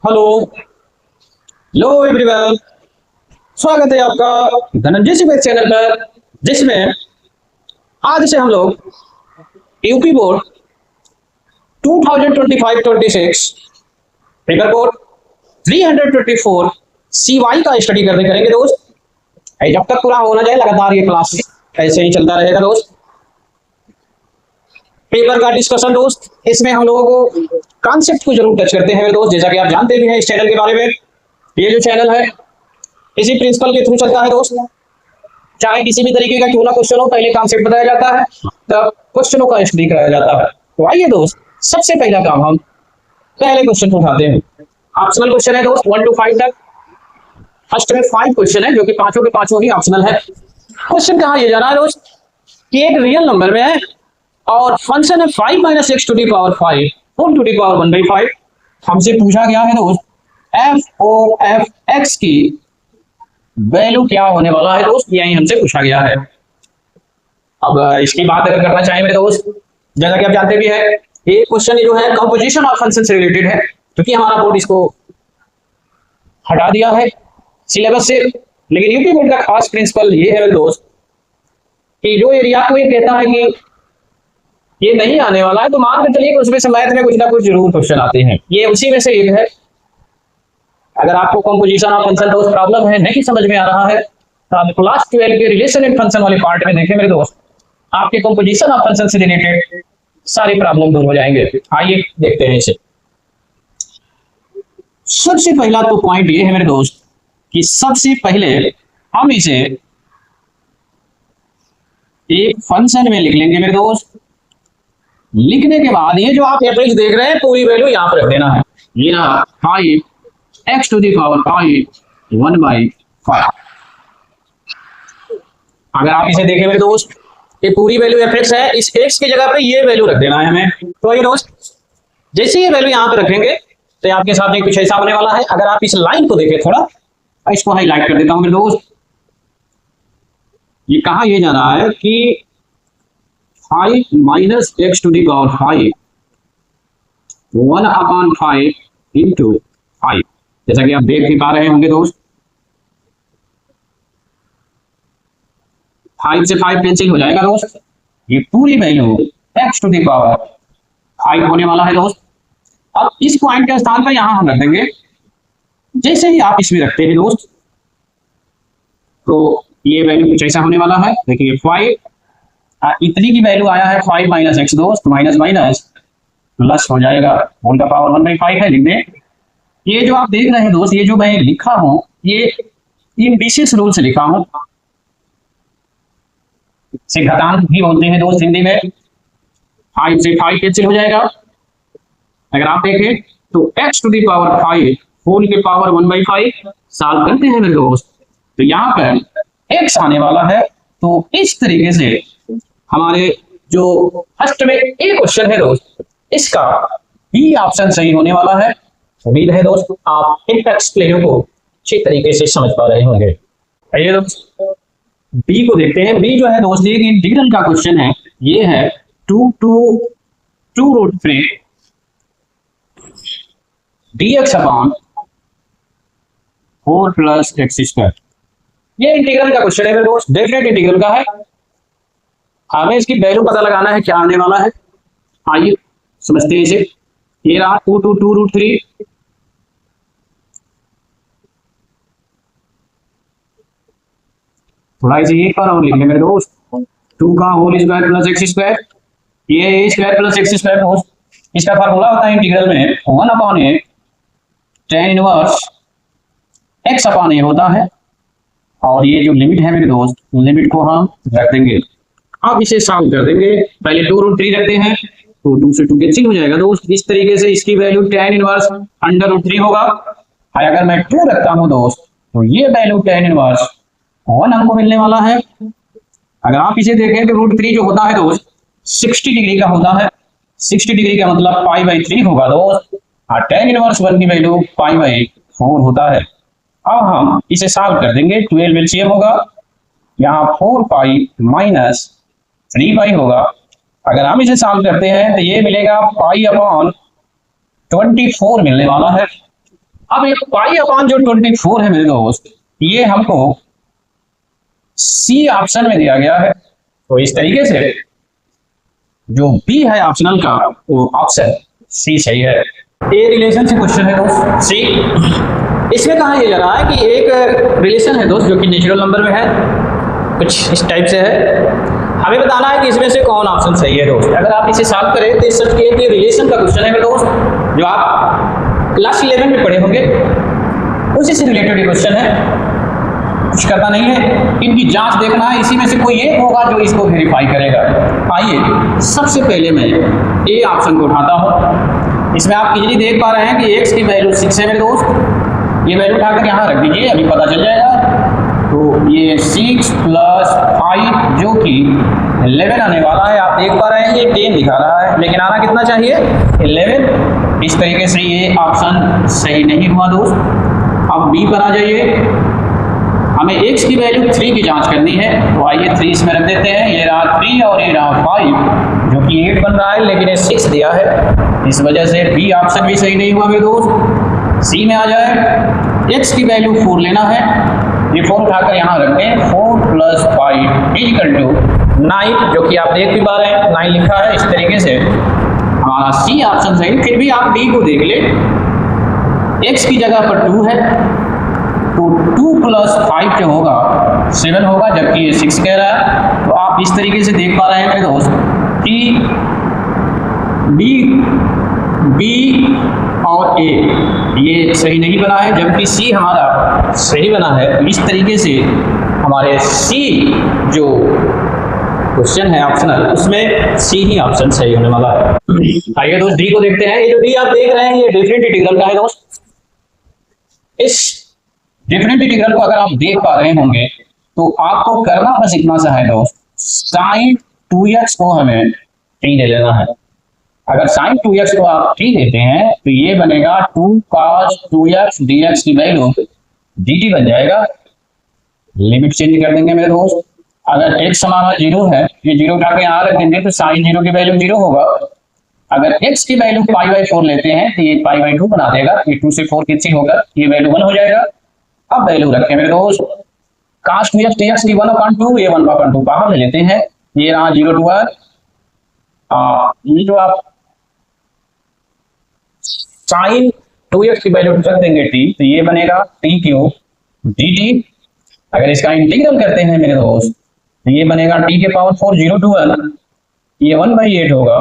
Hello. लो everyone, स्वागत है आपका धनंजय सिंह चैनल पर, जिसमें आज से हम लोग UP board 2025-26 paper code 324 CY का स्टडी करेंगे दोस्त। जब तक पूरा होना जाए लगातार ये क्लास ऐसे ही चलता रहेगा दोस्त। पेपर का डिस्कशन दोस्त, इसमें हम लोगों को कॉन्सेप्ट को जरूर टच करते हैं दोस्त। जैसा कि आप जानते भी हैं इस चैनल के बारे में, ये जो चैनल है इसी प्रिंसिपल के थ्रू चलता है दोस्त। चाहे किसी भी तरीके का क्यों ना क्वेश्चन हो, पहले कॉन्सेप्ट बताया जाता है, तब क्वेश्चनों का स्टडी कराया जाता है। तो आइए दोस्त, सबसे पहला काम हम पहले क्वेश्चन को उठाते हैं। ऑप्शनल क्वेश्चन है दोस्त 1 to 5 तक। फर्स्ट में 5 क्वेश्चन है, जो कि पांचों के पांचों ही ऑप्शनल है। क्वेश्चन कहाँ ये जाना है दोस्त कि एक रियल नंबर में है और फंक्शन है 5 - x to the power 5 whole to the power 1/5। हमसे पूछा गया है दोस्त f और f(x) की वैल्यू क्या होने वाला है दोस्त, यही हमसे पूछा गया है। अब इसकी बात अगर करना चाहें मेरे दोस्त, जैसा कि आप जानते भी है ये क्वेश्चन जो है कंपोजिशन ऑफ फंक्शन से रिलेटेड है, क्योंकि हमारा बोर्ड इसको हटा दिया है सिलेबस से। लेकिन यूपी बोर्ड का खास प्रिंसिपल ये है मेरे दोस्त कि जो एरिया को ये कहता है कि ये नहीं आने वाला है, तो मान के चलिए उसमें से मैथ में कुछ ना कुछ जरूर क्वेश्चन आते हैं। ये उसी में से एक है। अगर आपको कंपोजिशन ऑफ फंक्शन दोस्त प्रॉब्लम है, नहीं समझ में आ रहा है, तो आप क्लास 12 के रिलेशन एंड फंक्शन वाले पार्ट में देखें मेरे दोस्त, आपके कंपोजिशन ऑफ फंक्शन से रिलेटेड सारी प्रॉब्लम दूर हो जाएंगे। आइए देखते हैं इसे। सबसे पहला तो पॉइंट ये है मेरे दोस्त कि सबसे पहले हम इसे एक फंक्शन में लिख लेंगे मेरे दोस्त। लिखने के बाद ये जो आप एवरेज देख रहे हैं पूरी वैल्यू यहां पर रख देना है। ये रहा 5x to the power 5 1/5। अगर आप इसे देखें मेरे दोस्त, ये पूरी वैल्यू fx है, इस x की जगह पे ये वैल्यू रख देना है हमें। तो ये दोस्त जैसे ये वैल्यू यहां पे रखेंगे तो आपके साथ कुछ ऐसा होने वाला है। अगर आप इस लाइन को देखें थोड़ा, इसको हाईलाइट कर देता हूं मेरे दोस्त। ये कहा ये जा रहा है कि 5 - x to the power 5 1/5 into 5। जैसा कि आप देख भी पा रहे होंगे दोस्त, 5 से 5 कैंसिल हो जाएगा दोस्त। ये पूरी value x to the power 5 होने वाला है दोस्त। अब इस पॉइंट के स्थान पर यहां हम रख देंगे। जैसे ही आप इसमें रखते हैं दोस्त, तो ये वैल्यू कुछ ऐसा होने वाला है। देखिए 5 इतनी की वैल्यू आया है 5 - x दोस्त, माइनस माइनस प्लस हो जाएगा, होल का पावर 1/5 है, लिख दें। ये जो आप देख रहे हैं दोस्त, ये जो मैं लिखा हूं ये इन विशेष रूल से लिखा हूं, से घातांक भी बोलते हैं दोस्त हिंदी में। 5 से 5 कैंसिल हो जाएगा। अगर आप देखें तो x to the power 5 whole के पावर 1/5 सॉल्व करते हैं मेरे दोस्त, तो यहाँ पर x आने वाला है। तो इस तरीके से हमारे जो फर्स्ट में एक क्वेश्चन है दोस्त, इसका बी ऑप्शन सही होने वाला है। उम्मीद है दोस्त आप इन एक्सप्लेनर को अच्छी तरीके से समझ पा रहे होंगे। आइए दोस्त बी को देखते हैं। बी जो है दोस्त एक इंटीग्रल का क्वेश्चन है। ये है 2 to 2√3 dx/4 + x²। ये इंटीग्रल का क्वेश्चन है मेरे दोस्त, डेफिनेट इंटीग्रल का है। हमें इसकी वैल्यू पता लगाना है क्या आने वाला है। आइए समझते हैं इसे। ये रहा 2 to 2√3। थोड़ा इसे एक बार और लिख लें मेरे दोस्त, 2 का होल स्क्वायर प्लस x²। ये a² + x² दोस्त, इसका फार्मूला होता है इंटीग्रल में 1/a tan इनवर्स x/a होता है। और ये जो लिमिट है मेरे दोस्त, लिमिट को हम रख देंगे। अब इसे सॉल्व कर देंगे। पहले 2√3 रखते हैं, तो 2 से 2 कैंसिल हो जाएगा दोस्त। इस तरीके से इसकी वैल्यू tan इनवर्स √3 होगा। अगर मैं 2 रखता हूं दोस्त, तो ये वैल्यू tan इनवर्स 1 हमको मिलने वाला है। अगर आप इसे देखें तो √3 जो होता है दोस्त 60 डिग्री का होता है। 60 डिग्री का मतलब π/3 होगा दोस्त, और tan इनवर्स 1 की वैल्यू π/4 होता है। अब हम इसे सॉल्व कर देंगे। 12 एलसीएम होगा, यहाँ 4π - 3π होगा। अगर हम इसे सॉल्व करते हैं तो ये मिलेगा π/24 मिलने वाला है। अब ये पाई अपॉन जो 24 है मेरे दोस्त, ये हमको सी ऑप्शन में दिया गया है। तो इस तरीके से जो बी है ऑप्शनल का वो ऑप्शन सी सही है। ए रिलेशन से क्वेश्चन है दोस्त सी। इसमें कहा यह जा रहा है कि एक रिलेशन है दोस्त जो कि नेचुरल नंबर में है, कुछ इस टाइप से है। हमें बताना है कि इसमें से कौन ऑप्शन सही है दोस्त। अगर आप इसे सॉल्व करें तो इस सच के लिए रिलेशन का क्वेश्चन है मेरे दोस्त, जो आप क्लास 11 में पढ़े होंगे, उसी से रिलेटेड क्वेश्चन है, कुछ करना नहीं है। इनकी जांच देखना है, इसी में से कोई एक होगा जो इसको वेरीफाई करेगा। आइए सबसे पहले मैं ए ऑप्शन को उठाता हूँ। इसमें आप इजीली देख पा रहे हैं कि x की वैल्यू 6 है मेरे दोस्त। ये वैल्यू उठाकर यहाँ रख दीजिए, अभी पता चल जाएगा। तो ये 6 + 5 जो कि 11 आने वाला है। आप देख पा रहे हैं ये 10 दिखा रहा है, लेकिन आना कितना चाहिए 11। इस तरीके से ये ऑप्शन सही नहीं हुआ दोस्त। अब बी पर आ जाइए, हमें x की वैल्यू 3 की जांच करनी है। तो आइए 3 इसमें रख देते हैं। ये रहा 3 और ये रहा 5 जो कि 8 बन रहा है, लेकिन ये 6 दिया है, इस वजह से बी ऑप्शन भी सही नहीं हुआ मेरे दोस्त। सी में आ जाए, x की वैल्यू 4 लेना है। ये 4 उठाकर यहाँ रखते हैं। 4 + 5 = 9 जो कि आप देख भी पा रहे हैं 9 लिखा है। इस तरीके से हमारा सी ऑप्शन सही। फिर भी आप डी को देख ले, x की जगह पर 2 है, तो 2 + 5 जो होगा 7 होगा, जबकि ये 6 कह रहा है। तो आप इस तरीके से देख पा रहे हैं मेरे दोस्त कि बी और ए ये सही नहीं बना है, जबकि सी हमारा सही बना है। तो इस तरीके से हमारे सी जो क्वेश्चन है ऑप्शनल, उसमें सी ही ऑप्शन सही होने वाला है। आइए दोस्त डी को देखते हैं। ये जो डी आप देख रहे हैं ये डिफरेंट इंटीग्रल का है दोस्त। इस डिफरेंट इंटीग्रल को अगर आप देख पा रहे होंगे तो आपको करना बस इतना सा है दोस्त, sin 2x को हमें t दे लेना है। अगर sin 2x को आप t देते हैं तो ये बनेगा 2 cos 2x dx की वैल्यू dt बन जाएगा। लिमिट चेंज कर देंगे मेरे दोस्त। अगर x हमारा 0 है, ये 0 उठा के यहाँ रख देंगे तो sin 0 की वैल्यू 0 होगा। अगर x की वैल्यू π/4 लेते हैं तो ये π/2 बना देगा। ये 2 से 4 कैंसिल होगा, ये वैल्यू 1 हो जाएगा। अब वैल्यू रखें मेरे दोस्त, cos 2x dx की 1/2, ये 1/2 बाहर ले लेते हैं। ये रहा 0 to r। ये जो आप sin 2x की वैल्यू रख देंगे t, तो ये बनेगा t³ dt। अगर इसका इंटीग्रल करते हैं मेरे दोस्त तो ये बनेगा t⁴ 0 to 1, ये 1/8 होगा।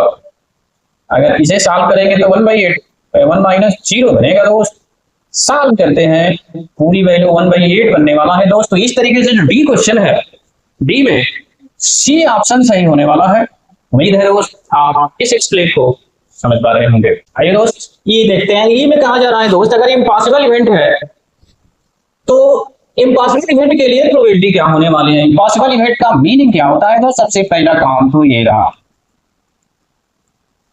अगर इसे सॉल्व करेंगे तो 1/8 1 - 0 बनेगा दोस्त। सॉल्व करते हैं, पूरी वैल्यू 1/8 बनने वाला है दोस्त। तो इस तरीके से जो डी क्वेश्चन है, डी में सी ऑप्शन सही होने वाला है। उम्मीद है दोस्त आप इस एक्सप्लेन को समझ पा रहे होंगे। आइए दोस्त ये देखते हैं, ये में कहा जा रहा है दोस्त, अगर इम्पॉसिबल इवेंट है तो इम्पॉसिबल इवेंट के लिए प्रोबेबिलिटी क्या होने वाली है। इम्पॉसिबल इवेंट का मीनिंग क्या होता है? तो सबसे पहला काम तो ये रहा,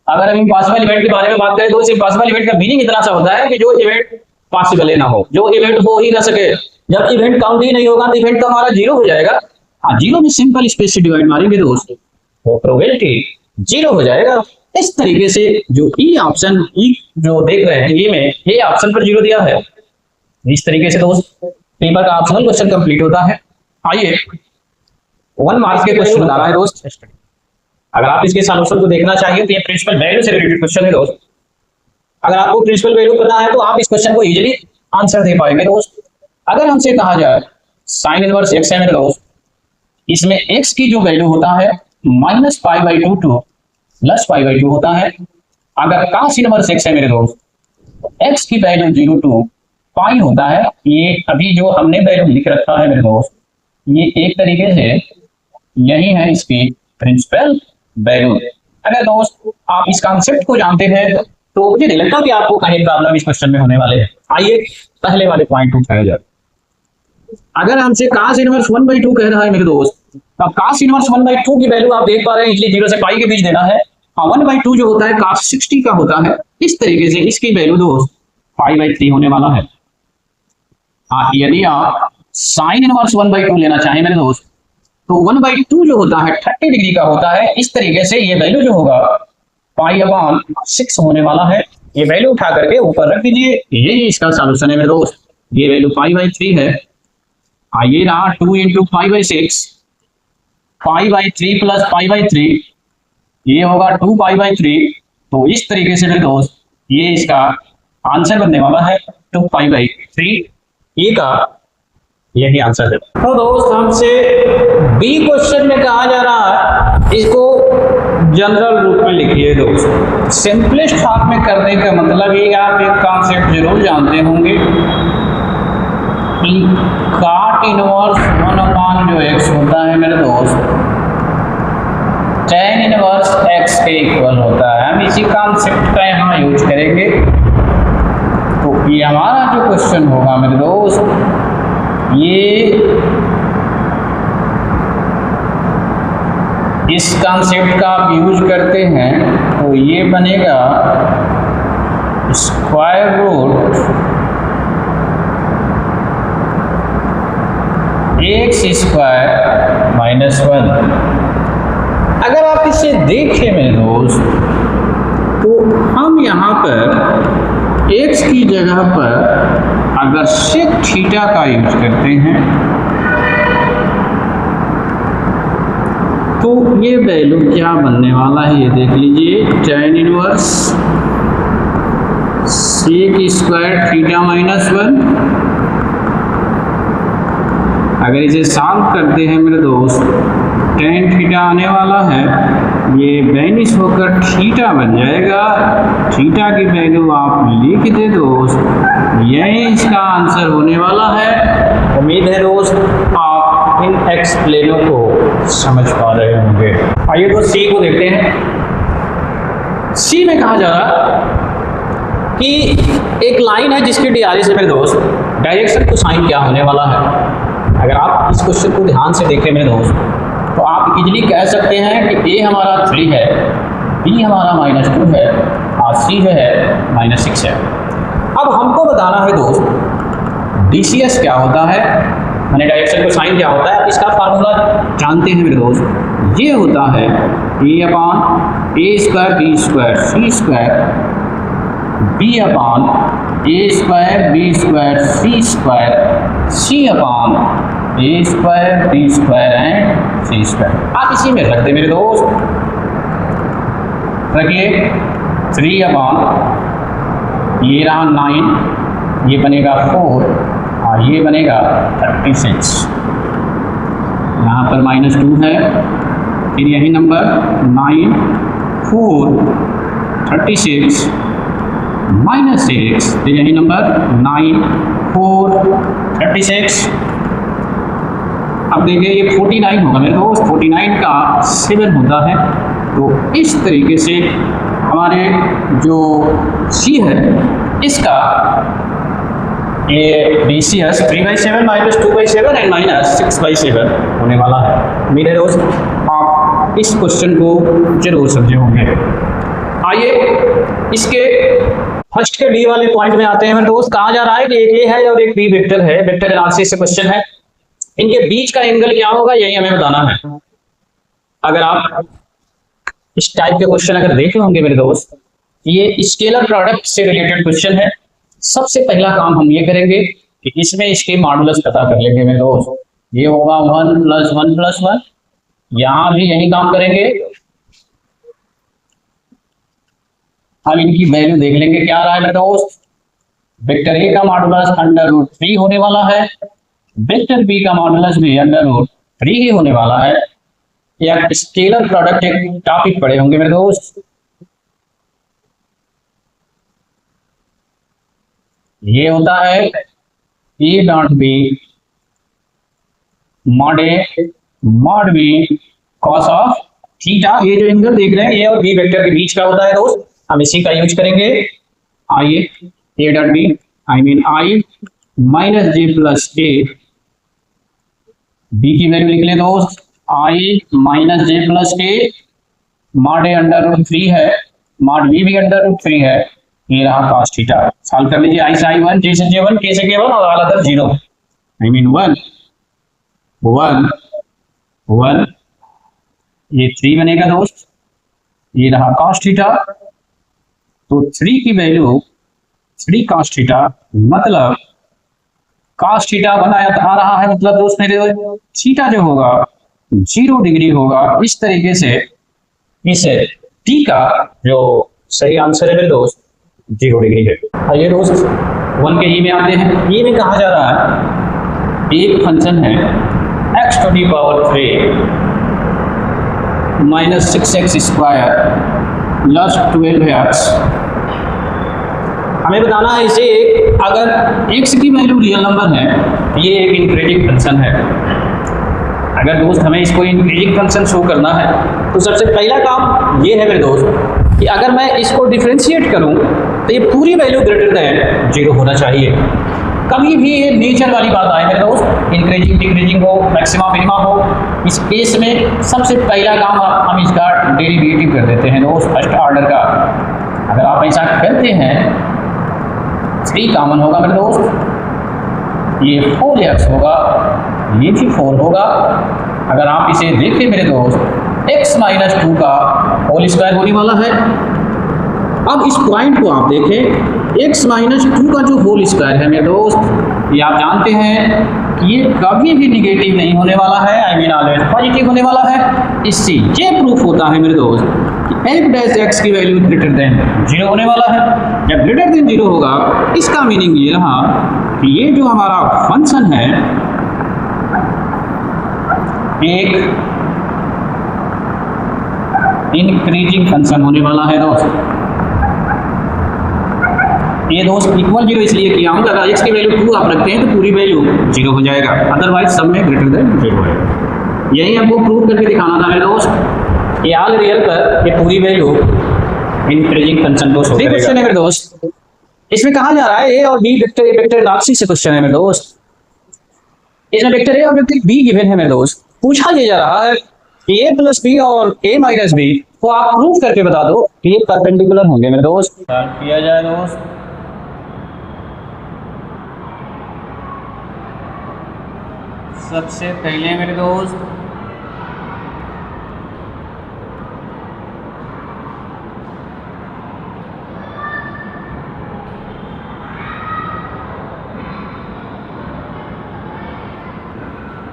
अगर हम इम्पॉसिबल इवेंट के बारे में बात करें तो इस इम्पॉसिबल इवेंट का मीनिंग इतना सा होता है कि जो इवेंट पॉसिबल ही ना हो, जो इवेंट हो ही ना सके। जब इवेंट काउंट ही नहीं होगा तो इवेंट तो हमारा 0 हो जाएगा। हाँ, 0 में सिंपल स्पेस से डिवाइड मारेंगे दोस्त, वो प्रोबेबिलिटी 0 हो जाएगा। इस तरीके से जो ई ऑप्शन, ई जो देख रहे हैं ये में ये ऑप्शन पर 0 दिया है। इस तरीके से दोस्त पेपर का ऑप्शनल क्वेश्चन कंप्लीट होता है। आइए 1 मार्क्स के क्वेश्चन बता रहा है दोस्त। अगर आप इसके सॉल्यूशन को देखना चाहिए तो ये प्रिंसिपल वैल्यू से रिलेटेड क्वेश्चन है दोस्त। अगर आपको प्रिंसिपल वैल्यू पता है तो आप इस क्वेश्चन को इजीली आंसर दे पाएंगे दोस्त। अगर हमसे कहा जाए sin इनवर्स x है मेरे दोस्त, इसमें x की जो वैल्यू होता है -π/2 टू +π/2 होता है। अगर cos इनवर्स x है मेरे दोस्त, x की वैल्यू 0 to π होता है। ये अभी जो हमने वैल्यू लिख रखा है मेरे दोस्त, ये एक तरीके से यही है इसकी प्रिंसिपल वैल्यू। अगर दोस्त आप इस कॉन्सेप्ट को जानते हैं तो मुझे नहीं लगता कि आपको कहीं प्रॉब्लम इस क्वेश्चन में होने वाले हैं। आइए पहले वाले पॉइंट को उठाया जाए। अगर हमसे cos इनवर्स 1/2 कह रहा है मेरे दोस्त, अब cos इनवर्स 1/2 की वैल्यू आप देख पा रहे हैं, इसलिए 0 से π के बीच देना है। 1/2 जो होता है cos 60 का होता है। इस तरीके से इसकी वैल्यू दोस्त π/3 होने वाला है। यदि आप sin इनवर्स 1/2 लेना चाहें मेरे दोस्त तो 1/2 जो होता है 30 डिग्री का होता है। इस तरीके से ये वैल्यू जो होगा π/6 होने वाला है। ये वैल्यू उठा करके ऊपर रख दीजिए, ये इसका सॉल्यूशन है मेरे दोस्त। ये वैल्यू π/3 है, ये रहा 2 × π/6, π/3 प्लस π/3, ये होगा 2π/3। तो इस तरीके से मेरे दोस्त ये इसका आंसर बनने वाला है 2π/3, ये का यही आंसर है। तो दोस्त हमसे बी क्वेश्चन में कहा जा रहा है, इसको जनरल रूप में लिखिए दोस्त। सिंपलेस्ट फॉर्म में करने का मतलब ये, आप एक कॉन्सेप्ट जरूर जानते होंगे कि cot इनवर्स 1 जो x होता है मेरे दोस्त, tan इनवर्स x के इक्वल होता है। हम इसी कॉन्सेप्ट का यहाँ यूज करेंगे। तो ये हमारा जो क्वेश्चन होगा मेरे दोस्त, ये इस कॉन्सेप्ट का आप यूज करते हैं तो ये बनेगा स्क्वायर रूट x² -1। अगर आप इसे देखें मेरे दोस्त, तो हम यहाँ पर x की जगह पर अगर sec थीटा का यूज करते हैं तो ये वैल्यू क्या बनने वाला है, ये देख लीजिए। tan inverse sec² theta -1। अगर इसे सॉल्व करते हैं मेरे दोस्त, tan थीटा आने वाला है, ये बैनिश होकर थीटा बन जाएगा। थीटा की वैल्यू आप लिख दे दोस्त, यही इसका आंसर होने वाला है। उम्मीद है दोस्त आप इन एक्सप्लेनों को समझ पा रहे होंगे। आइए तो सी को देखते हैं। सी में कहा जा रहा कि एक लाइन है जिसकी DRA से मेरे दोस्त डायरेक्शन कोसाइन क्या होने वाला है। अगर आप इस क्वेश्चन को ध्यान से देखें मेरे दोस्त, तो आप इजीली कह सकते हैं कि A हमारा 3 है, B हमारा -2 है और C जो है -6 है। अब हमको बताना है दोस्त DCS क्या होता है, मैंने डायरेक्शन को साइन क्या होता है। इसका फार्मूला जानते हैं मेरे दोस्त, ये होता है A/A² B² C² B/A² B² C² C/A² B² and C²। आप इसी में रख दे मेरे दोस्त, रखिए 3/, ये रहा 9, ये बनेगा 4 और ये बनेगा 36। यहाँ पर -2 है, फिर यही नंबर 9 4 36 -6, फिर यही नंबर 9 4 36। अब देखिए ये 49 होगा मेरे दोस्त, 49 का 7 होता है। तो इस तरीके से हमारे जो C है इसका ये DCS 3/7 -2/7 एंड -6/7 होने वाला है। मेरे दोस्त आप इस क्वेश्चन को जरूर समझे होंगे। आइए इसके फर्स्ट के डी वाले पॉइंट में आते हैं मेरे दोस्त। कहा जा रहा है कि एक ए है और एक बी वेक्टर है, वेक्टर एनालिसिस से क्वेश्चन है। इनके बीच का एंगल क्या होगा यही हमें बताना है। अगर आप इस टाइप के क्वेश्चन अगर देखे होंगे मेरे दोस्त, ये स्केलर प्रोडक्ट से रिलेटेड क्वेश्चन है। सबसे पहला काम हम ये करेंगे कि इसमें इसके मॉडुलस पता कर लेंगे मेरे दोस्त। ये होगा 1 + 1 + 1, यहां भी यही काम करेंगे। हम इनकी वैल्यू देख लेंगे क्या रहा है मेरे दोस्त। वेक्टर ए का मॉडुलस √3 होने वाला है, वेक्टर बी का मॉडुलस भी √3 ही होने वाला है। या स्केलर प्रोडक्ट एक टॉपिक पढ़े होंगे मेरे दोस्त। ये होता है E.B mod A mod B cos of theta. ये जो एंगल देख रहे हैं ये और बी वेक्टर के बीच का होता है दोस्त, हम इसी का यूज करेंगे। आइए A.B I mean I -J + A, B की वैल्यू लिख ले दोस्त, I -J + A mod A √3 है, mod B भी √3 है। ये रहा cos थीटा। सॉल्व कर लीजिए। I से I1, J से J1, K से K1 और ऑल अदर 0 I मीन 1 1 1, ये 3 बनेगा दोस्त। ये रहा cos थीटा। तो 3 की वैल्यू 3 cos थीटा, मतलब cos थीटा आ रहा है, मतलब दोस्त मेरे थीटा जो होगा 0 डिग्री होगा। इस तरीके से इस टी का जो सही आंसर है मेरे दोस्त 0 डिग्री है। आइए दोस्त 1 के ई में आते हैं। ई में कहा जा रहा है एक फंक्शन है x to the power 3 minus 6x square plus 12x। हमें बताना है इसे, अगर x की वैल्यू रियल नंबर है, ये एक इंक्रीजिंग फंक्शन है। अगर दोस्त हमें इसको इंक्रीजिंग फंक्शन शो करना है तो सबसे पहला काम ये है मेरे दोस्त कि अगर मैं इसको डिफरेंशिएट करूं तो ये पूरी वैल्यू ग्रेटर देन 0 होना चाहिए। कभी भी ये नेचर वाली बात आए मेरे दोस्त, इंक्रीजिंग डिक्रीजिंग हो, मैक्सिमा मिनिमा हो, इस केस में सबसे पहला काम हम इसका डेरिवेटिव कर देते हैं दोस्त, फर्स्ट ऑर्डर का। अगर आप ऐसा करते हैं 3 कॉमन होगा मेरे दोस्त, ये 4x होगा, ये भी 4 होगा। अगर आप इसे देखें मेरे दोस्त x माइनस 2 का होल स्क्वायर होने वाला है। अब इस पॉइंट को आप देखें, x माइनस 2 का जो होल स्क्वायर है मेरे दोस्त, ये आप जानते हैं कि ये कभी भी निगेटिव नहीं होने वाला है, आई मीन ऑलवेज पॉजिटिव होने वाला है। इससे ये प्रूफ होता है मेरे दोस्त कि f डैश x की वैल्यू ग्रेटर देन 0 होने वाला है। जब ग्रेटर देन 0 होगा, इसका मीनिंग ये रहा कि ये जो हमारा फंक्शन है एक इंक्रीजिंग फंक्शन होने वाला है दोस्त। ये दोस्त इक्वल 0 इसलिए किया हूँ, अगर x की वैल्यू 2 आप रखते हैं तो पूरी वैल्यू 0 हो जाएगा, अदरवाइज सब में ग्रेटर देन 0 है। यही हमको प्रूव करके दिखाना था मेरे दोस्त, ये ऑल रियल पर ये पूरी वैल्यू इंक्रीजिंग फंक्शन दोस्त। क्वेश्चन है मेरे दोस्त, इसमें कहा जा रहा है a और b वेक्टर नाक्सी से क्वेश्चन है मेरे दोस्त। इसमें वेक्टर a और वेक्टर b गिवन है मेरे दोस्त। पूछा ये जा रहा है कि a प्लस b और a माइनस b को आप प्रूव करके बता दो कि ये परपेंडिकुलर होंगे मेरे दोस्त। किया जाए दोस्त, सबसे पहले मेरे दोस्त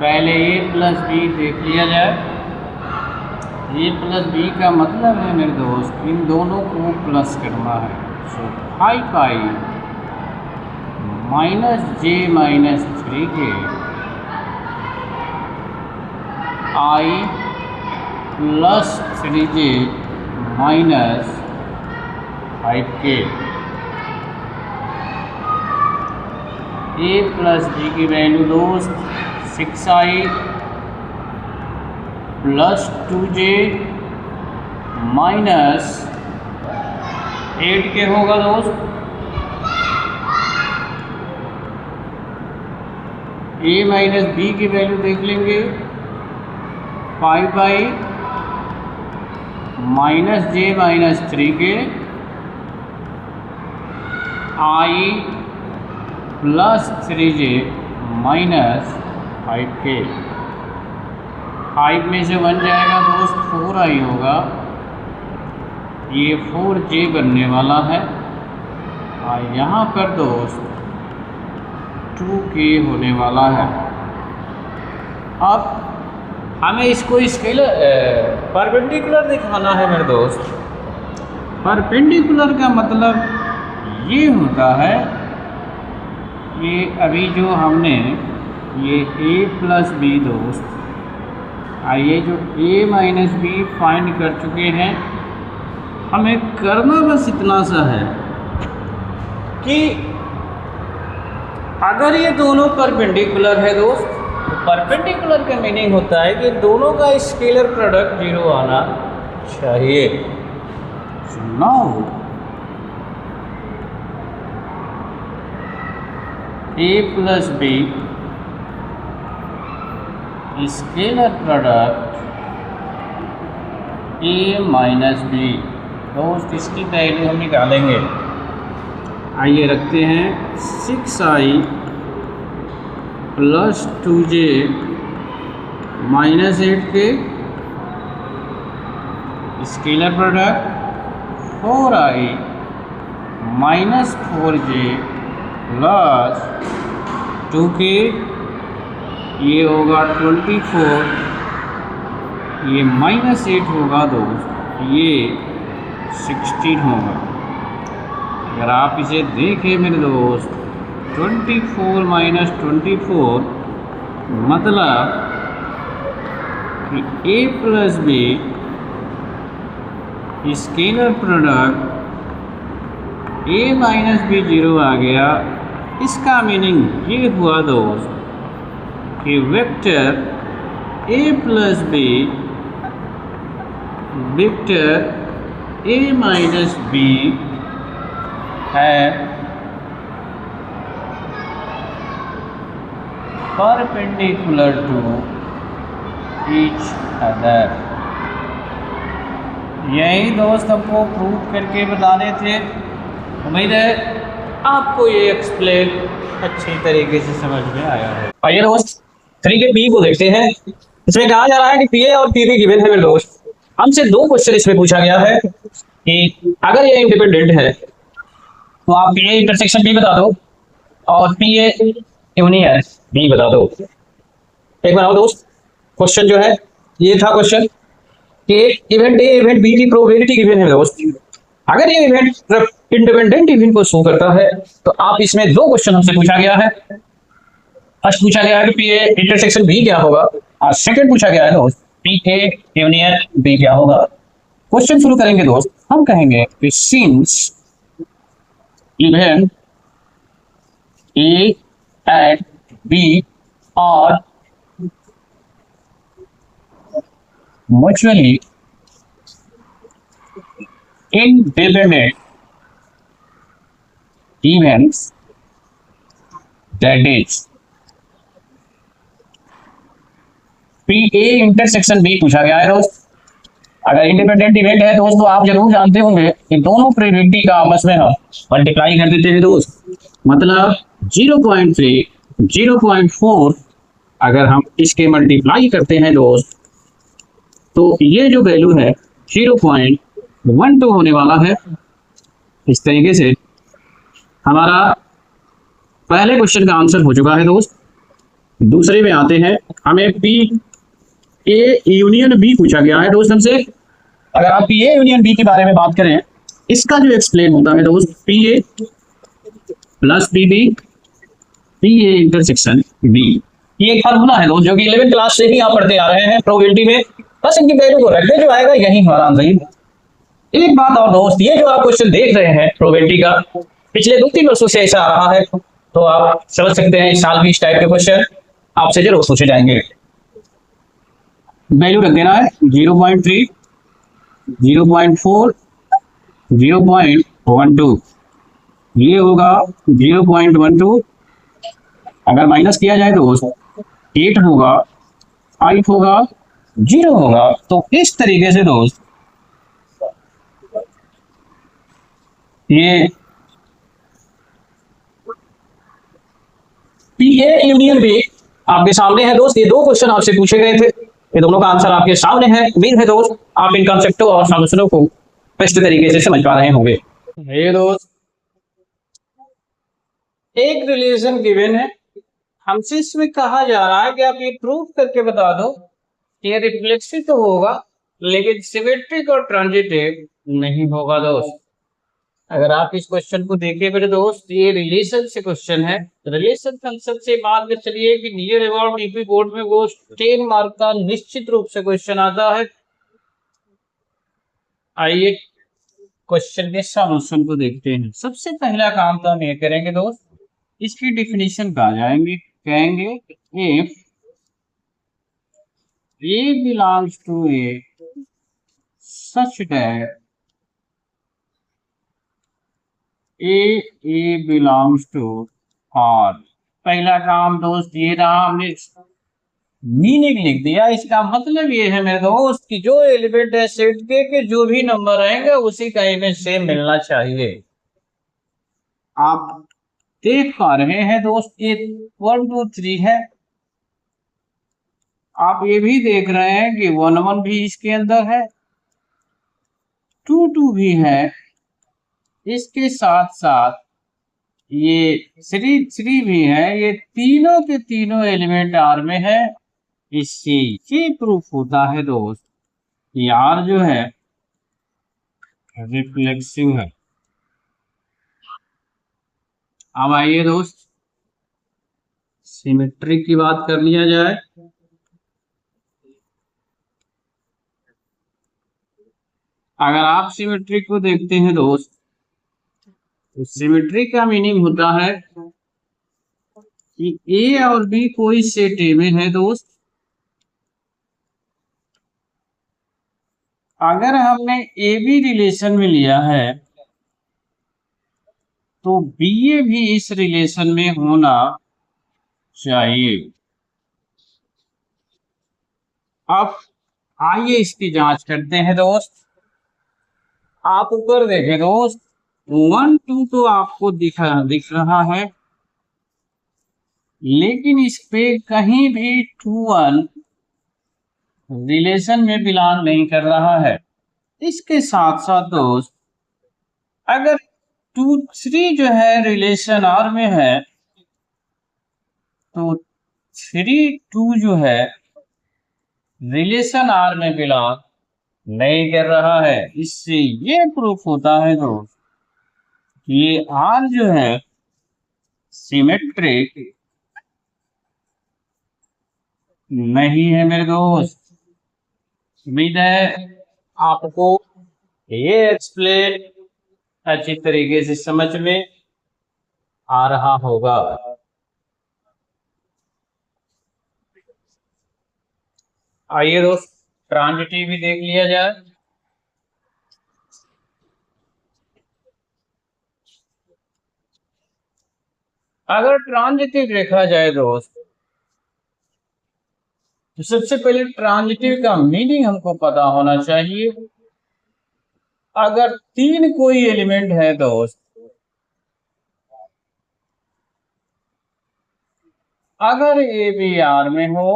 पहले a प्लस बी देख लिया जाए। a प्लस बी का मतलब है मेरे दोस्त इन दोनों को प्लस करना है। सो 5 पाई माइनस जे माइनस 3 के i plus 3j minus 5k। a plus b की वैल्यू दोस्त 6i plus 2j minus 8k होगा दोस्त। a माइनस बी की वैल्यू देख लेंगे 5 by minus j minus 3k i plus 3j minus 5k। 5 में से 1 जाएगा दोस्त 4i होगा, ये 4j बनने वाला है और यहाँ पर दोस्त 2k होने वाला है। अब हमें इसको स्केलर परपेंडिकुलर दिखाना है मेरे दोस्त। परपेंडिकुलर का मतलब ये होता है कि अभी जो हमने ये a प्लस बी दोस्त, ये जो a माइनस बी फाइंड कर चुके हैं, हमें करना बस इतना सा है कि अगर ये दोनों परपेंडिकुलर है दोस्त, तो परपेंडिकुलर का मीनिंग होता है कि दोनों का स्केलर प्रोडक्ट 0 आना चाहिए। Now a plus b scalar product a minus b दोस्त, इसकी वैल्यू हम निकालेंगे। आइए रखते हैं 6i plus 2j minus 8k scalar product 4i -4j plus 2k, ये होगा 24, ये -8 होगा दोस्त, ये 16 होगा। अगर आप इसे देखें मेरे दोस्त, 24 माइनस 24 मतलब कि a plus b scalar product a minus b 0 आ गया। इसका मीनिंग ये हुआ दोस्त कि vector a plus b vector a minus b है परपेंडिकुलर टू ईच अदर। यही दोस्त हमको प्रूव करके बताने थे। उम्मीद है आपको ये एक्सप्लेन अच्छी तरीके से समझ में आया है। आइए दोस्त 3 के बी को देखते हैं। इसमें कहा जा रहा है कि पी ए और पी बी गिवन है मेरे दोस्त। हमसे 2 क्वेश्चन इसमें पूछा गया है कि अगर ये इंडिपेंडेंट है तो आप पी ए इंटरसेक्शन बी बता दो और पी ए यूनियन बी बता दो। एक बनाओ दोस्त। क्वेश्चन जो है ये था क्वेश्चन कि इवेंट ए इवेंट बी की प्रोबेबिलिटी गिवन है दोस्त। अगर ये इवेंट इंडिपेंडेंट इवेंट को शो करता है तो आप इसमें 2 क्वेश्चन हमसे पूछा गया है। फर्स्ट पूछा गया है कि पी ए इंटरसेक्शन बी क्या होगा और सेकंड पूछा गया है दोस्त पी ए यूनियन बी क्या होगा। क्वेश्चन शुरू करेंगे दोस्त। हम कहेंगे कि since event A and B are mutually independent events, that is P A intersection B पूछा गया है दोस्त। अगर इंडिपेंडेंट इवेंट है दोस्त तो आप जरूर जानते होंगे कि दोनों प्रोबेबिलिटी का आपस में हम मल्टीप्लाई कर देते हैं दोस्त। मतलब 0.3 0.4 अगर हम इसके मल्टीप्लाई करते हैं दोस्त तो ये जो वैल्यू है 0.12 होने वाला है। इस तरीके से हमारा पहले क्वेश्चन का आंसर हो चुका है दोस्त। दूसरे में आते हैं। हमें पी ए यूनियन बी पूछा गया है दोस्त हमसे। अगर आप पी ए यूनियन बी के बारे में बात करें, इसका जो एक्सप्लेन होता है दोस्त P A plus P B P A intersection B. ये एक फार्मूला है दोस्त जो कि 11th क्लास से ही आप पढ़ते आ रहे हैं प्रोबेबिलिटी में। बस इनकी वैल्यू को रखते जो आएगा यही हमारा आंसर। एक बात और दोस्त, ये जो आप क्वेश्चन देख रहे हैं प्रोबेबिलिटी का पिछले 2-3 वर्षों से ऐसा आ रहा है तो आप समझ सकते हैं इस साल भी इस टाइप के क्वेश्चन आपसे जरूर पूछे जाएंगे। वैल्यू रख देना है 0.3 0.4 0.12। ये होगा 0.12। अगर माइनस किया जाए तो 8 होगा, 5 होगा, 0 होगा। तो इस तरीके से दोस्त ये पी ए यूनियन बी आपके सामने है दोस्त। ये 2 क्वेश्चन आपसे पूछे गए थे, ये दोनों का आंसर आपके सामने है। उम्मीद है दोस्त आप इन कॉन्सेप्टों और सॉल्यूशनों को बेस्ट तरीके से समझ पा रहे होंगे। ये दोस्त एक रिलेशन गिवन है। हमसे इसमें कहा जा रहा है कि आप ये प्रूव करके बता दो ये रिफ्लेक्सिव तो होगा लेकिन सिमेट्रिक और ट्रांजिटिव नहीं होगा दोस्त। अगर आप इस क्वेश्चन को देखिए मेरे दोस्त, ये रिलेशन से क्वेश्चन है। रिलेशन कंसेप्ट से मान के चलिए कि नियर अबाउट यूपी बोर्ड में वो 10 मार्क का निश्चित रूप से क्वेश्चन आता है। आइए क्वेश्चन के सॉल्यूशन को देखते हैं। सबसे पहला काम तो हम ये करेंगे दोस्त, इसकी डिफिनीशन पे आ जाएंगे। कहेंगे if A belongs to A such that A belongs to R। पहला काम दोस्त ये रहा, हमने मीनिंग लिख दिया। इसका मतलब ये है मेरे दोस्त कि जो एलिमेंट है सेट के जो भी नंबर आएंगे उसी का इमेज सेम मिलना चाहिए। आप देख पा रहे हैं दोस्त ये 1 2 3 है। आप ये भी देख रहे हैं कि 1 1 भी इसके अंदर है, 2 2 भी है इसके साथ साथ ये थ्री भी है, ये तीनों के तीनों एलिमेंट आर में है। इससे ये प्रूफ होता है दोस्त कि आर जो है रिफ्लेक्सिव है। अब आइए दोस्त सिमेट्री की बात कर लिया जाए। अगर आप सिमेट्री को देखते हैं दोस्त, तो सिमेट्री का मीनिंग होता है कि ए और बी कोई सेट ए में है दोस्त। अगर हमने ए बी रिलेशन में लिया है तो बी ए भी इस रिलेशन में होना चाहिए। अब आइए इसकी जांच करते हैं दोस्त। आप ऊपर देखें दोस्त, 1 2 तो आपको दिख रहा है, लेकिन इस पे कहीं भी 2 1 रिलेशन में बिलोंग नहीं कर रहा है। इसके साथ साथ दोस्त अगर 2 3 जो है रिलेशन आर में है तो 3 2 जो है रिलेशन आर में बिलोंग नहीं कर रहा है। इससे ये प्रूफ होता है दोस्त ये आर जो है सिमेट्रिक नहीं है मेरे दोस्त। उम्मीद है आपको ये एक्सप्लेन अच्छी तरीके से समझ में आ रहा होगा। आइए दोस्त ट्रांजिटिव भी देख लिया जाए। अगर ट्रांजिटिव देखा जाए दोस्त तो सबसे पहले ट्रांजिटिव का मीनिंग हमको पता होना चाहिए। अगर 3 कोई एलिमेंट है दोस्त, अगर ए बी आर में हो,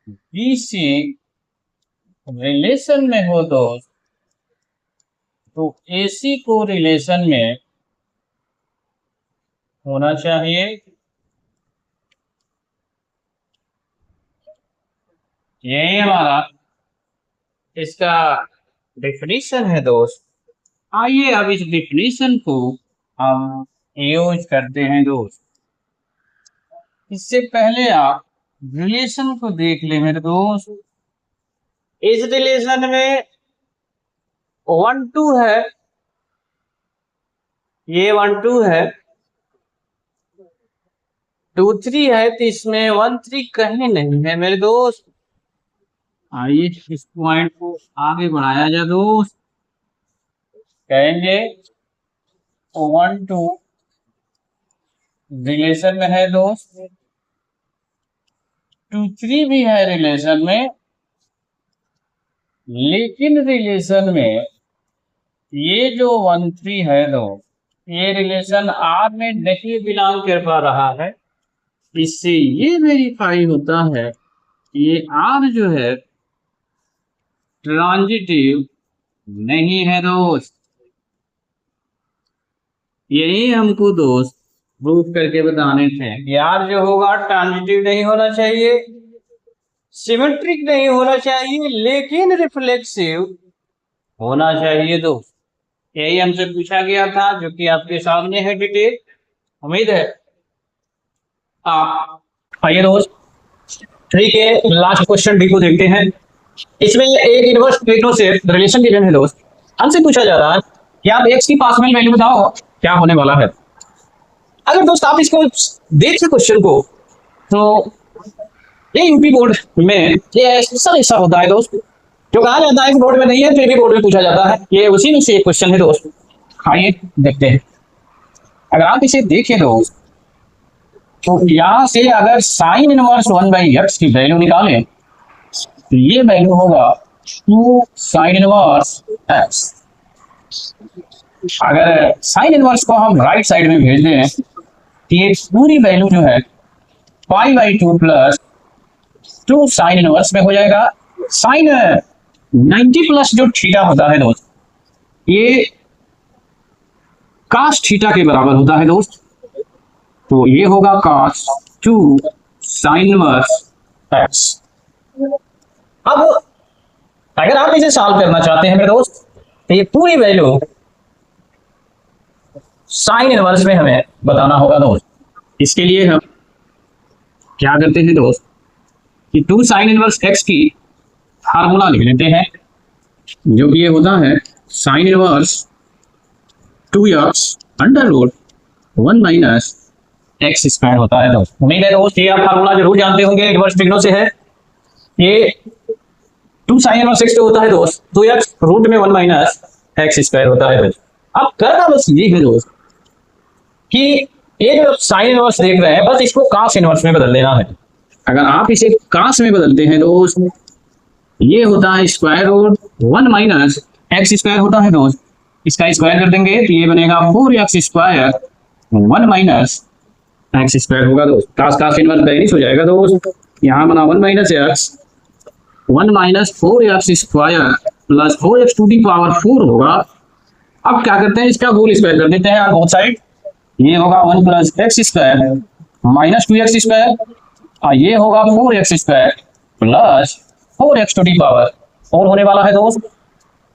बी सी रिलेशन में हो दोस्त, तो ए सी को रिलेशन में होना चाहिए। यही हमारा इसका डेफिनेशन है दोस्त। आइए अब इस डेफिनेशन को हम यूज करते हैं दोस्त। इससे पहले आप रिलेशन को देख ले मेरे दोस्त। इस रिलेशन में 1 2 है, ये 1 2 है, 2 3 है, तो इसमें 1 3 कहीं नहीं है मेरे दोस्त। आइए इस पॉइंट को आगे बढ़ाया जाए दोस्त। कहेंगे 1 2 रिलेशन में है दोस्त, 2 3 भी है रिलेशन में, लेकिन रिलेशन में ये जो 1 3 है दोस्त, ये रिलेशन आर में नहीं बिलोंग कर पा रहा है। इससे ये वेरीफाई होता है ये आर जो है ट्रांजिटिव नहीं है दोस्त। यही हमको दोस्त प्रूफ करके बताने थे कि आर जो होगा ट्रांजिटिव नहीं होना चाहिए, सिमेट्रिक नहीं होना चाहिए, लेकिन रिफ्लेक्सिव होना चाहिए दोस्त। यही हमसे पूछा गया था, जो कि आपके सामने है डिटेल। उम्मीद है आप आइए दोस्त 3 के लास्ट क्वेश्चन डी को देखते हैं। इसमें एक इनवर्स ट्रिग्नो से रिलेशन गिवन है दोस्त। हमसे पूछा जा रहा है कि आप एक्स की पार्शियल वैल्यू बताओ क्या होने वाला है। अगर दोस्त आप इसको देखें क्वेश्चन को, तो ये यूपी बोर्ड में ये ऐसा होता है दोस्त, जो कहा जाता है कि बोर्ड में नहीं है फिर भी बोर्ड में पूछा जाता है। ये उसी में से एक क्वेश्चन है दोस्त। आइए देखते हैं। अगर आप इसे देखें दोस्त, तो यहां से अगर साइन इनवर्स 1/x की वैल्यू निकालें तो ये वैल्यू होगा 2 साइन इनवर्स x। अगर साइन इनवर्स को हम राइट साइड में भेज दें तो ये पूरी वैल्यू जो है π/2 प्लस 2 साइन इनवर्स में हो जाएगा। साइन 90 प्लस जो थीटा होता है दोस्त, ये cos थीटा के बराबर होता है दोस्त। तो ये होगा cos 2 sin इनवर्स x। अब अगर आप इसे सॉल्व करना चाहते हैं मेरे दोस्त, तो ये पूरी वैल्यू साइन इनवर्स में हमें बताना होगा दोस्त। इसके लिए हम क्या करते हैं दोस्त कि 2 साइन इनवर्स x की फार्मूला लिख लेते हैं, जो कि ये होता है sine inverse 2x under root 1 minus x square होता है दोस्त। उम्मीद है दोस्त ये आप फार्मूला जरूर जानते होंगे, इनवर्स ट्रिग्नो से है। ये 2 साइन इनवर्स x होता है दोस्त 2x रूट में 1 माइनस एक्स स्क्वायर होता है दोस्त। अब करना बस ये है दोस्त कि ये जो साइन इनवर्स देख रहे हैं, बस इसको कॉस इनवर्स में बदल देना है। अगर आप इसे कॉस में बदलते हैं दोस्त, ये होता है square root 1 minus x square होता है दोस्त। इसका स्क्वायर कर देंगे तो ये बनेगा 4x square 1 minus x square होगा दोस्त। कॉस कॉस इनवर्स बैलेंस हो जाएगा दोस्त। यहाँ बना 1 minus x 1 minus 4x square plus 4x to the power 4 होगा। अब क्या करते हैं, इसका होल स्क्वायर कर देते हैं बोथ साइड। ये होगा 1 plus x square minus 2x square, और ये होगा 4x square plus 4x to the power 4 होने वाला है दोस्त।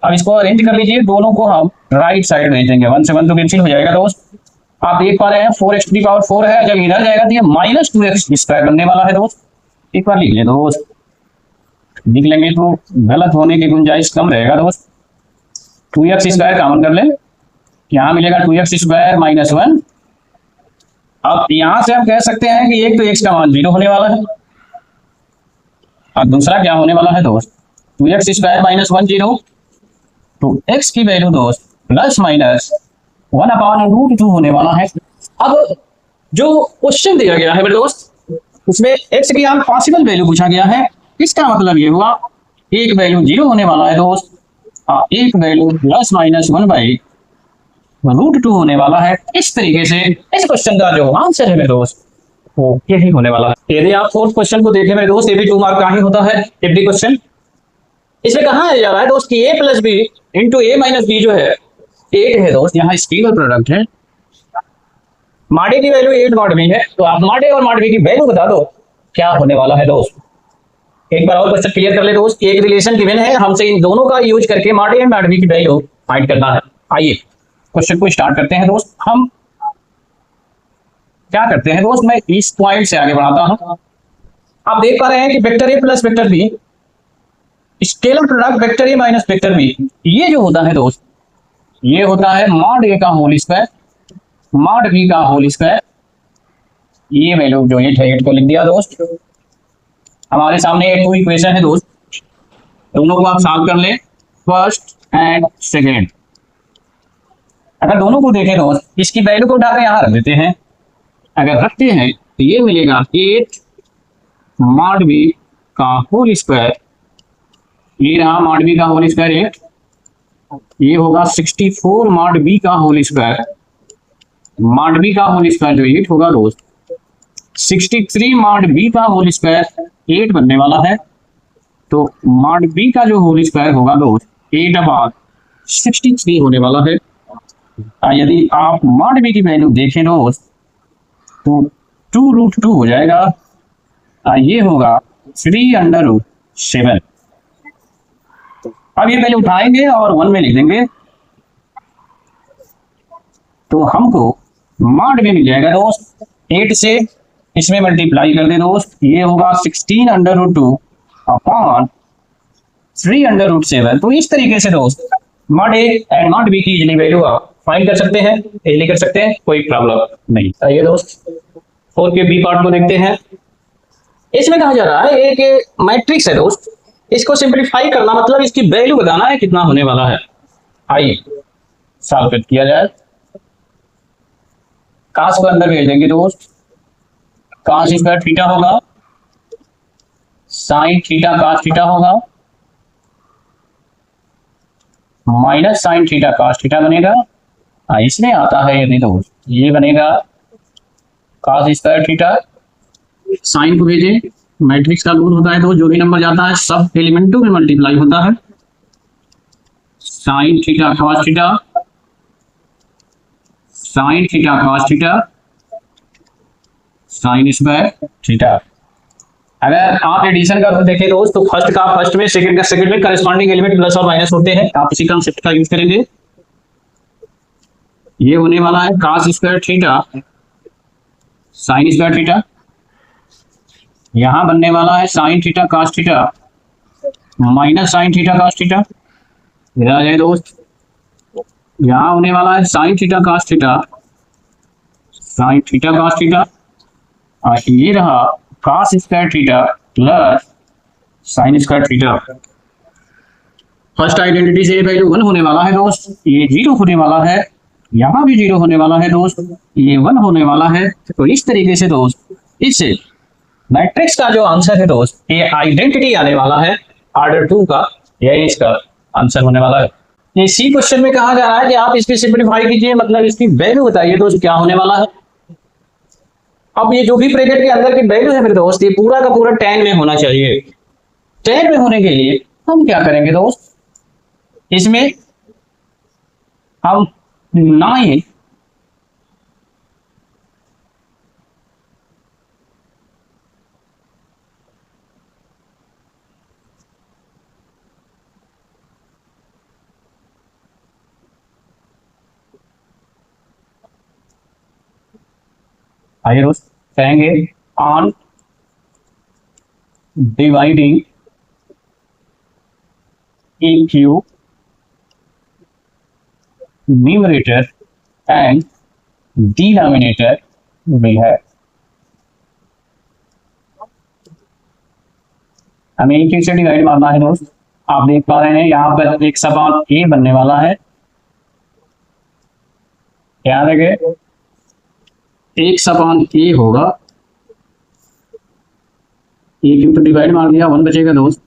अब इसको अरेंज कर लीजिए, दोनों को हम राइट साइड भेज देंगे। 1 से 1 तो कैंसिल हो जाएगा दोस्त। आप देख पा रहे हैं 4x टू दी पावर 4 है, जब इधर जाएगा तो ये माइनस 2x स्क्वायर बनने वाला है दोस्त। एक बार लिख ले दोस्त, लिख लेंगे तो गलत होने की गुंजाइश कम रहेगा दोस्त। 2x स्क्वायर कॉमन कर ले, यहाँ मिलेगा 2x स्क्वायर माइनस 1। अब यहां से हम कह सकते हैं कि एक तो x का मान 0 होने वाला है, और दूसरा क्या होने वाला है दोस्त 2x स्क्वायर माइनस 1 0। तो x की वैल्यू दोस्त प्लस माइनस 1 अपॉन रूट 2 होने वाला है। अब जो क्वेश्चन दिया गया है मेरे दोस्त, उसमें x की यहाँ पॉसिबल वैल्यू पूछा गया है। इसका मतलब ये हुआ एक वैल्यू 0 होने वाला है दोस्त, और एक value plus minus 1 by root 2 होने वाला है। इस तरीके से इस क्वेश्चन का जो आंसर है मेरे दोस्त वो यही होने वाला है। यदि आप फोर्थ क्वेश्चन को देखें मेरे दोस्त, ये भी 2 मार्क का ही होता है एफडी क्वेश्चन। इसमें कहा जा रहा है दोस्त कि a plus b into a minus b जो है 8 है दोस्त। यहाँ स्केलर प्रोडक्ट है, माडे की वैल्यू 8 मॉड बी है। तो आप माडे और मॉड बी की वैल्यू बता दो क्या होने वाला है दोस्त। एक बार और क्वेश्चन क्लियर कर ले दोस्त। एक रिलेशन गिवन है, हमसे इन दोनों का यूज करके माडे एंड मॉड बी की वैल्यू फाइंड करना है। आइए क्वेश्चन को स्टार्ट करते हैं दोस्त। हम क्या करते हैं दोस्त, मैं इस पॉइंट से आगे बढ़ाता हूं। आप देख पा रहे हैं कि vector a plus vector b scalar product vector a minus vector b, ये जो होता है दोस्त ये होता है मॉड ए का होल स्क्वायर मॉड बी का होल स्क्वायर। ये वैल्यू जो 8 है 8 को लिख दिया दोस्त। हमारे सामने 2 इक्वेशन है दोस्त, दोनों को आप सॉल्व कर ले, फर्स्ट एंड सेकेंड। अगर दोनों को देखें दोस्त, इसकी वैल्यू को उठाकर यहाँ रख देते हैं। अगर रखते हैं तो ये मिलेगा 8 मॉड बी का होल स्क्वायर, ये रहा मॉड बी का होल स्क्वायर 8, ये होगा 64 मॉड बी का होल स्क्वायर। मॉड बी का होल स्क्वायर जो 8 होगा दोस्त, 63 मॉड बी का होल स्क्वायर 8 बनने वाला है। तो मॉड बी का जो होल स्क्वायर होगा दोस्त 8 अपॉन 63 होने वाला है। यदि आप मॉड बी की वैल्यू देखें दोस्त तो 2 रूट 2 हो जाएगा, ये होगा 3 अंडर रूट 7। अब ये वैल्यू उठाएंगे और 1 में लिख देंगे, तो हमको मॉड बी मिल जाएगा दोस्त 8 से इसमें मल्टीप्लाई कर दे दोस्त, ये होगा 16 under root 2 upon 3 under root 7। तो इस तरीके से दोस्त mod a and mod b की इजली वैल्यू आप फाइंड कर सकते हैं, इजली कर सकते हैं, कोई प्रॉब्लम नहीं। आइए दोस्त 4 के बी पार्ट को देखते हैं। इसमें कहा जा रहा है एक मैट्रिक्स है दोस्त, इसको सिंपलीफाई करना मतलब इसकी वैल्यू बताना है कितना होने वाला है। आइए सॉल्व किया जाए। काश को अंदर भेज देंगे दोस्त, काश स्क्वायर थीटा होगा, साइन थीटा काश थीटा होगा, माइनस साइन थीटा काश थीटा बनेगा। इसमें आता है यदि दोस्त ये बनेगा काश स्क्वायर थीटा। साइन को भेजें, मैट्रिक्स का रूल होता है तो जो भी नंबर जाता है सब एलिमेंटों में मल्टीप्लाई होता है। Sine theta cos theta, sine theta cos theta, sine square theta. अगर आप एडिशन का रूल देखें दोस्त तो फर्स्ट का फर्स्ट में, सेकंड का सेकंड में, करस्पॉन्डिंग एलिमेंट प्लस और माइनस होते हैं। आप इसी कंसेप्ट का यूज करेंगे। ये होने वाला है cos square theta sine square theta, यहां बनने वाला है sine theta cos theta minus sine theta cos theta. इधर आ जाए दोस्त, यहां होने वाला है sine theta cos theta sine theta cos theta, और ये रहा cos square theta plus sine square theta. First identity से वैल्यू 1 होने वाला है दोस्त, ये 0 होने वाला है, यहां भी 0 होने वाला है दोस्त, ये 1 होने वाला है। तो इस तरीके से दोस्त इससे मैट्रिक्स का जो आंसर है दोस्त, ये आइडेंटिटी आने वाला है ऑर्डर 2 का, यही इसका आंसर होने वाला है। ये सी क्वेश्चन में कहा जा रहा है कि आप इसकी सिंपलीफाई कीजिए, मतलब इसकी वैल्यू बताइए दोस्त क्या होने वाला है। अब ये जो भी ब्रैकेट के अंदर की वैल्यू है मेरे दोस्त, ये पूरा का पूरा 10 में होना चाहिए। 10 में होने के लिए हम क्या करेंगे दोस्त, इसमें हम 9 आइए दोस्त कहेंगे on dividing A Q numerator and denominator भी है। हमें एक से डिवाइड मारना है दोस्त। आप देख पा रहे हैं यहाँ पर एक सवाल ए बनने वाला है, याद रखें एक सपान ए होगा, ए क्यों तो डिवाइड मार दिया, 1 बचेगा दोस्त।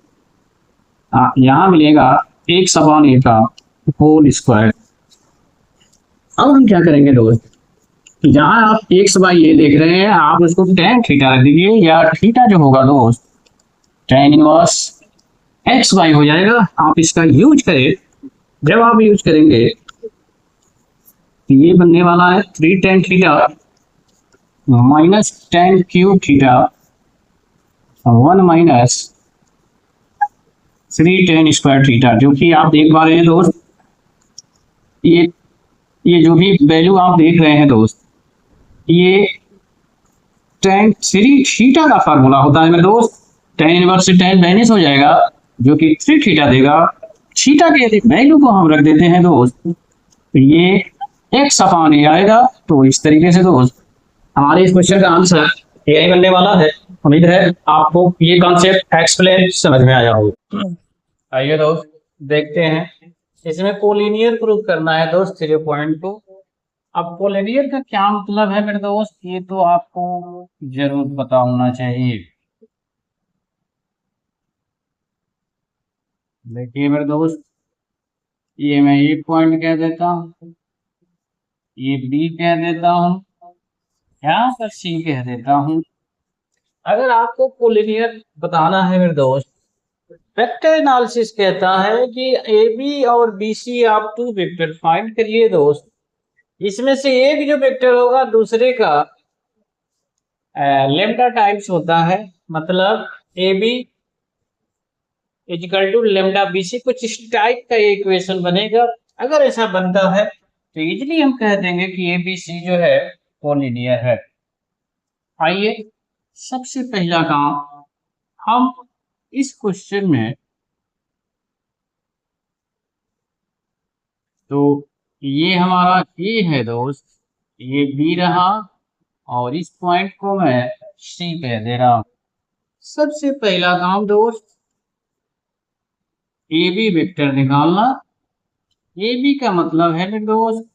यहां मिलेगा एक सपान ए का होल स्क्वायर। अब हम क्या करेंगे दोस्त, जहां आप एक्स बाई ए देख रहे हैं आप उसको tan थीटा रख दीजिए, या थीटा जो होगा दोस्त tan इनवर्स एक्स बाई हो जाएगा। आप इसका यूज करें, जब आप यूज करेंगे तो ये बनने वाला है 3 tan theta minus tan cube theta 1 minus 3 tan square theta, जो कि आप देख पा रहे हैं दोस्त, ये जो भी वैल्यू आप देख रहे हैं दोस्त, ये tan 3 थीटा का फार्मूला होता है मेरे दोस्त। tan इनवर्स से tan माइनस हो जाएगा जो कि 3 थीटा देगा। थीटा के यदि वैल्यू को हम रख देते हैं दोस्त तो ये x अपान ए आएगा। तो इस तरीके से दोस्त हमारे इस क्वेश्चन का आंसर यही बनने वाला है। उम्मीद है आपको ये कॉन्सेप्ट एक्सप्लेन समझ में आया होगा। आइए दोस्त देखते हैं, इसमें कोलिनियर प्रूफ करना है दोस्त 3.2। अब कोलिनियर का क्या मतलब है मेरे दोस्त, ये तो आपको जरूर पता होना चाहिए। देखिए मेरे दोस्त, ये मैं ए पॉइंट कह देता हूँ, ये बी कह देता हूँ, यहाँ पर सी कह देता हूँ। अगर आपको कोलिनियर बताना है मेरे दोस्त, वेक्टर एनालिसिस कहता है कि ए बी और बी सी आप 2 वेक्टर फाइंड करिए दोस्त। इसमें से एक जो वेक्टर होगा दूसरे का लेम्डा टाइम्स होता है, मतलब a b equal to lambda b c, कुछ इस टाइप का इक्वेशन बनेगा। अगर ऐसा बनता है तो इजिली हम कह देंगे कि ए बी सी जो है कोलिनियर है। आइए सबसे पहला काम हम इस क्वेश्चन में, तो ये हमारा ए है दोस्त, ये बी रहा और इस पॉइंट को मैं सी कह दे रहा हूं। सबसे पहला काम दोस्त ए बी वेक्टर निकालना। ए बी का मतलब है मेरे दोस्त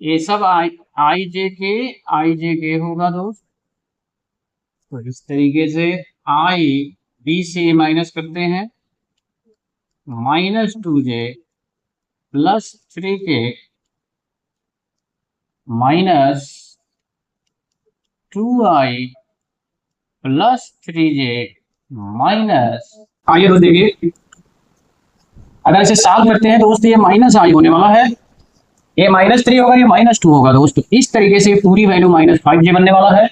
ये सब आई जे के होगा दोस्त। तो इस तरीके से आई बी से माइनस करते हैं, -2j +3k -2i +3j minus, आइए तो देखिए अगर इसे सॉल्व करते हैं दोस्त ये माइनस आई होने वाला है, ये -3 होगा, ये -2 होगा दोस्त। इस तरीके से पूरी वैल्यू -5j बनने वाला है।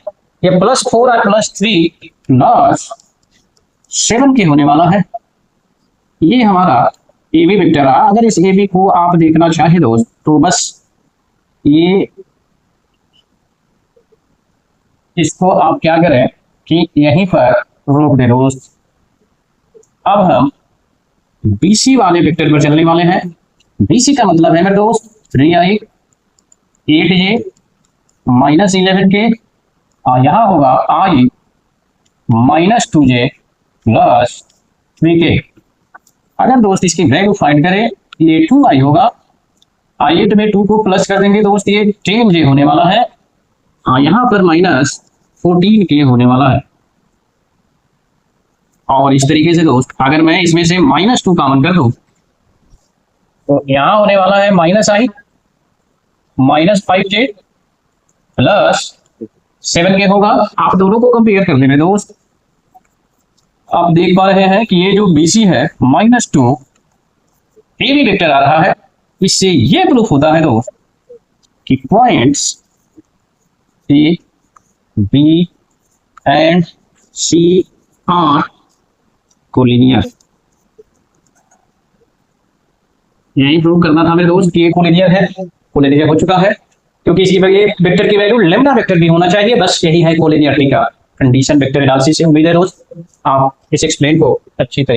ये +4 और +3 +7 के होने वाला है। ये हमारा ए बी वेक्टर रहा। अगर इस ए बी को आप देखना चाहे दोस्त तो बस ये इसको आप क्या करें कि यहीं पर रोक दे दोस्त। अब हम BC वाले वेक्टर पर चलने वाले हैं। BC का मतलब है मेरे दोस्त 3i 8j -11k और यहाँ होगा i -2j +3k। अगर दोस्त इसकी वैल्यू फाइंड करें ये 2i होगा, i8 में 2 को प्लस कर देंगे दोस्त ये 10j होने वाला है। हाँ यहाँ पर -14k होने वाला है। और इस तरीके से दोस्त अगर मैं इसमें से -2 कॉमन कर दूं तो यहाँ होने वाला है -i -5j +7k होगा। आप दोनों को कंपेयर कर लेंगे दोस्त। आप देख पा रहे हैं कि ये जो BC है -2 ए बी वेक्टर आ रहा है। इससे ये प्रूफ होता है दोस्त कि points A, B and C are collinear. यही प्रूव करना था मेरे दोस्त कि ये कोलिनियर है। कोलिनियर हो चुका है क्योंकि इसकी वेक्टर की वैल्यू लैम्डा वेक्टर भी होना चाहिए। बस यही है कोलिनियरिटी का कंडीशन वेक्टर एनालिसिस से। उम्मीद है दोस्त आप इस एक्सप्लेन को अच्छी तरह